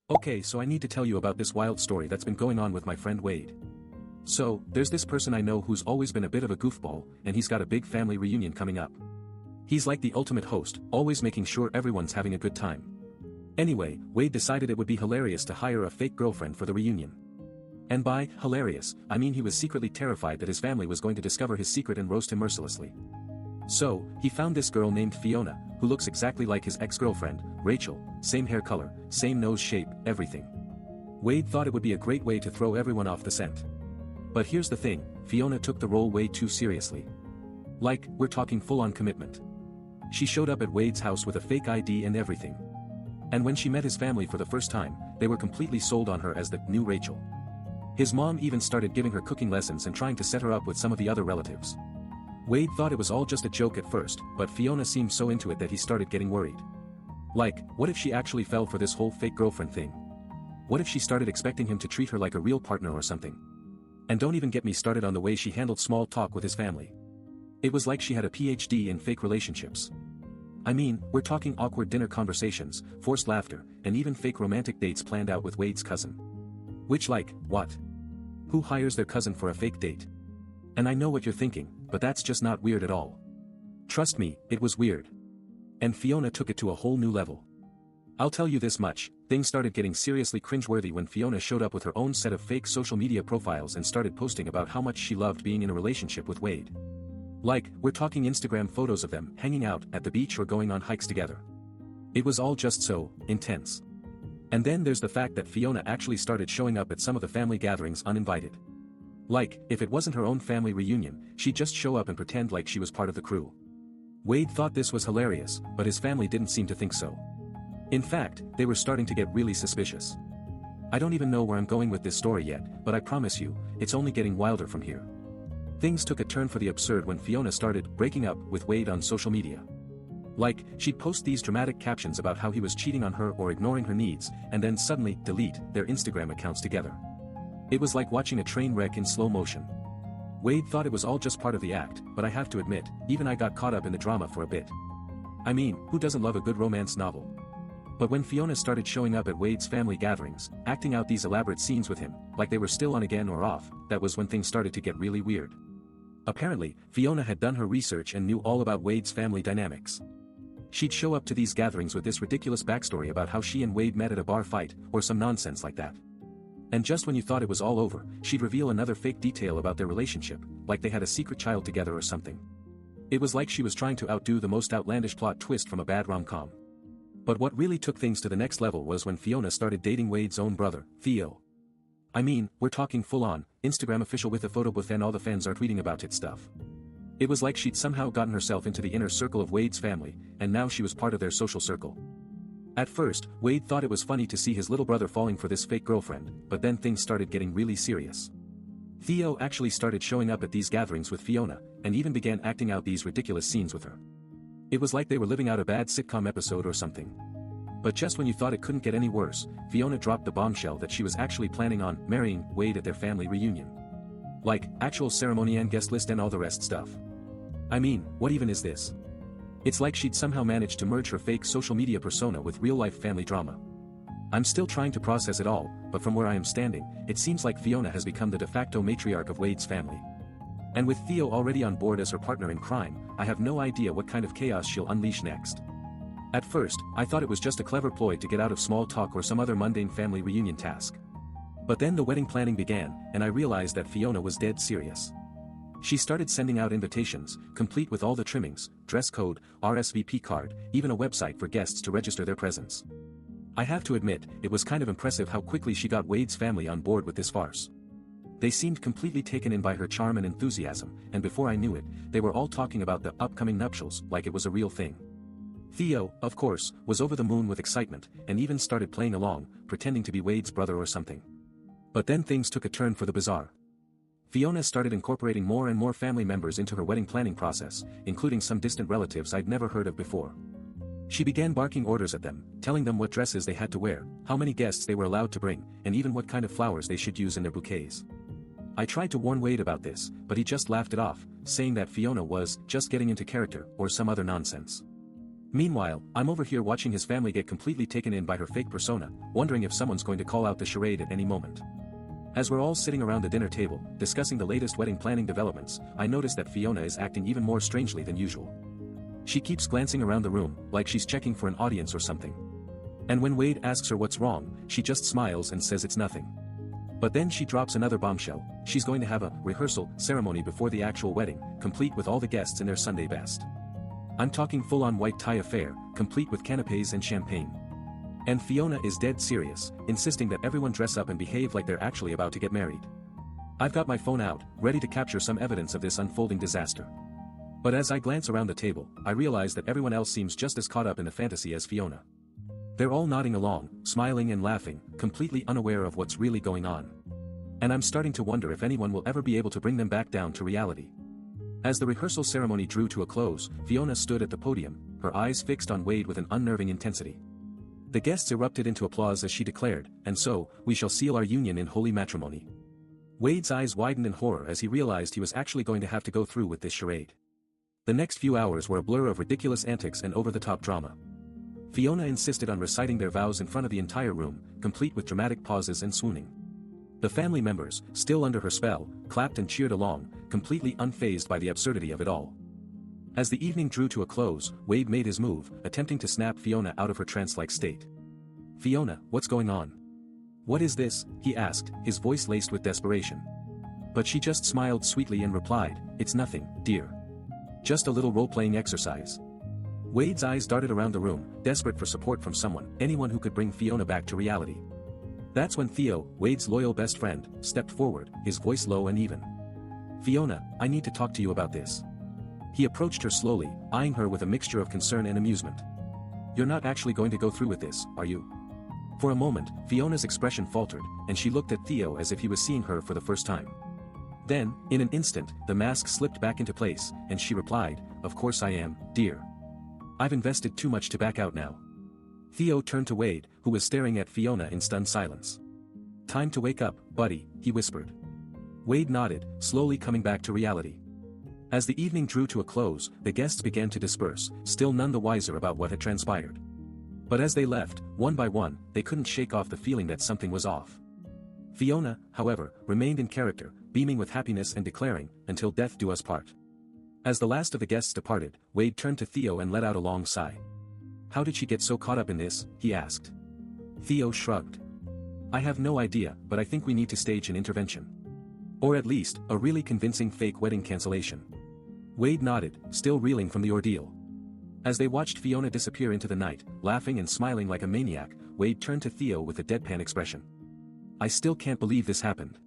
Okay, so I need to tell you about this wild story that's been going on with my friend Wade. So, there's this person I know who's always been a bit of a goofball, and he's got a big family reunion coming up. He's like the ultimate host, always making sure everyone's having a good time. Anyway, Wade decided it would be hilarious to hire a fake girlfriend for the reunion. And by hilarious, I mean he was secretly terrified that his family was going to discover his secret and roast him mercilessly. So, he found this girl named Fiona, who looks exactly like his ex-girlfriend, Rachel, same hair color, same nose shape, everything. Wade thought it would be a great way to throw everyone off the scent. But here's the thing, Fiona took the role way too seriously. Like, we're talking full-on commitment. She showed up at Wade's house with a fake ID and everything. And when she met his family for the first time, they were completely sold on her as the new Rachel. His mom even started giving her cooking lessons and trying to set her up with some of the other relatives. Wade thought it was all just a joke at first, but Fiona seemed so into it that he started getting worried. Like, what if she actually fell for this whole fake girlfriend thing? What if she started expecting him to treat her like a real partner or something? And don't even get me started on the way she handled small talk with his family. It was like she had a PhD in fake relationships. I mean, we're talking awkward dinner conversations, forced laughter, and even fake romantic dates planned out with Wade's cousin. Which like, what? Who hires their cousin for a fake date? And I know what you're thinking, but that's just not weird at all. Trust me, it was weird. And Fiona took it to a whole new level. I'll tell you this much, things started getting seriously cringeworthy when Fiona showed up with her own set of fake social media profiles and started posting about how much she loved being in a relationship with Wade. Like, we're talking Instagram photos of them hanging out at the beach or going on hikes together. It was all just so intense. And then there's the fact that Fiona actually started showing up at some of the family gatherings uninvited. Like, if it wasn't her own family reunion, she'd just show up and pretend like she was part of the crew. Wade thought this was hilarious, but his family didn't seem to think so. In fact, they were starting to get really suspicious. I don't even know where I'm going with this story yet, but I promise you, it's only getting wilder from here. Things took a turn for the absurd when Fiona started breaking up with Wade on social media. Like, she'd post these dramatic captions about how he was cheating on her or ignoring her needs, and then suddenly delete their Instagram accounts together. It was like watching a train wreck in slow motion. Wade thought it was all just part of the act, but I have to admit, even I got caught up in the drama for a bit. I mean, who doesn't love a good romance novel? But when Fiona started showing up at Wade's family gatherings, acting out these elaborate scenes with him, like they were still on again or off, that was when things started to get really weird. Apparently, Fiona had done her research and knew all about Wade's family dynamics. She'd show up to these gatherings with this ridiculous backstory about how she and Wade met at a bar fight, or some nonsense like that. And just when you thought it was all over, she'd reveal another fake detail about their relationship, like they had a secret child together or something. It was like she was trying to outdo the most outlandish plot twist from a bad rom-com. But what really took things to the next level was when Fiona started dating Wade's own brother, Theo. I mean, we're talking full-on, Instagram official with a photo booth and all the fans are tweeting about it stuff. It was like she'd somehow gotten herself into the inner circle of Wade's family, and now she was part of their social circle. At first, Wade thought it was funny to see his little brother falling for this fake girlfriend, but then things started getting really serious. Theo actually started showing up at these gatherings with Fiona, and even began acting out these ridiculous scenes with her. It was like they were living out a bad sitcom episode or something. But just when you thought it couldn't get any worse, Fiona dropped the bombshell that she was actually planning on marrying Wade at their family reunion. Like, actual ceremony and guest list and all the rest stuff. I mean, what even is this? It's like she'd somehow managed to merge her fake social media persona with real-life family drama. I'm still trying to process it all, but from where I am standing, it seems like Fiona has become the de facto matriarch of Wade's family. And with Theo already on board as her partner in crime, I have no idea what kind of chaos she'll unleash next. At first, I thought it was just a clever ploy to get out of small talk or some other mundane family reunion task. But then the wedding planning began, and I realized that Fiona was dead serious. She started sending out invitations, complete with all the trimmings, dress code, RSVP card, even a website for guests to register their presence. I have to admit, it was kind of impressive how quickly she got Wade's family on board with this farce. They seemed completely taken in by her charm and enthusiasm, and before I knew it, they were all talking about the upcoming nuptials like it was a real thing. Theo, of course, was over the moon with excitement, and even started playing along, pretending to be Wade's brother or something. But then things took a turn for the bizarre. Fiona started incorporating more and more family members into her wedding planning process, including some distant relatives I'd never heard of before. She began barking orders at them, telling them what dresses they had to wear, how many guests they were allowed to bring, and even what kind of flowers they should use in their bouquets. I tried to warn Wade about this, but he just laughed it off, saying that Fiona was just getting into character or some other nonsense. Meanwhile, I'm over here watching his family get completely taken in by her fake persona, wondering if someone's going to call out the charade at any moment. As we're all sitting around the dinner table, discussing the latest wedding planning developments, I notice that Fiona is acting even more strangely than usual. She keeps glancing around the room, like she's checking for an audience or something. And when Wade asks her what's wrong, she just smiles and says it's nothing. But then she drops another bombshell: she's going to have a rehearsal ceremony before the actual wedding, complete with all the guests in their Sunday best. I'm talking full-on white tie affair, complete with canapes and champagne. And Fiona is dead serious, insisting that everyone dress up and behave like they're actually about to get married. I've got my phone out, ready to capture some evidence of this unfolding disaster. But as I glance around the table, I realize that everyone else seems just as caught up in the fantasy as Fiona. They're all nodding along, smiling and laughing, completely unaware of what's really going on. And I'm starting to wonder if anyone will ever be able to bring them back down to reality. As the rehearsal ceremony drew to a close, Fiona stood at the podium, her eyes fixed on Wade with an unnerving intensity. The guests erupted into applause as she declared, "And so, we shall seal our union in holy matrimony." Wade's eyes widened in horror as he realized he was actually going to have to go through with this charade. The next few hours were a blur of ridiculous antics and over-the-top drama. Fiona insisted on reciting their vows in front of the entire room, complete with dramatic pauses and swooning. The family members, still under her spell, clapped and cheered along, completely unfazed by the absurdity of it all. As the evening drew to a close, Wade made his move, attempting to snap Fiona out of her trance-like state. "Fiona, what's going on? What is this?" he asked, his voice laced with desperation. But she just smiled sweetly and replied, "It's nothing, dear. Just a little role-playing exercise." Wade's eyes darted around the room, desperate for support from someone, anyone who could bring Fiona back to reality. That's when Theo, Wade's loyal best friend, stepped forward, his voice low and even. "Fiona, I need to talk to you about this." He approached her slowly, eyeing her with a mixture of concern and amusement. "You're not actually going to go through with this, are you?" For a moment, Fiona's expression faltered, and she looked at Theo as if he was seeing her for the first time. Then, in an instant, the mask slipped back into place, and she replied, "Of course I am, dear. I've invested too much to back out now." Theo turned to Wade, who was staring at Fiona in stunned silence. "Time to wake up, buddy," he whispered. Wade nodded, slowly coming back to reality. As the evening drew to a close, the guests began to disperse, still none the wiser about what had transpired. But as they left, one by one, they couldn't shake off the feeling that something was off. Fiona, however, remained in character, beaming with happiness and declaring, "Until death do us part." As the last of the guests departed, Wade turned to Theo and let out a long sigh. "How did she get so caught up in this?" he asked. Theo shrugged. "I have no idea, but I think we need to stage an intervention. Or at least, a really convincing fake wedding cancellation." Wade nodded, still reeling from the ordeal. As they watched Fiona disappear into the night, laughing and smiling like a maniac, Wade turned to Theo with a deadpan expression. "I still can't believe this happened."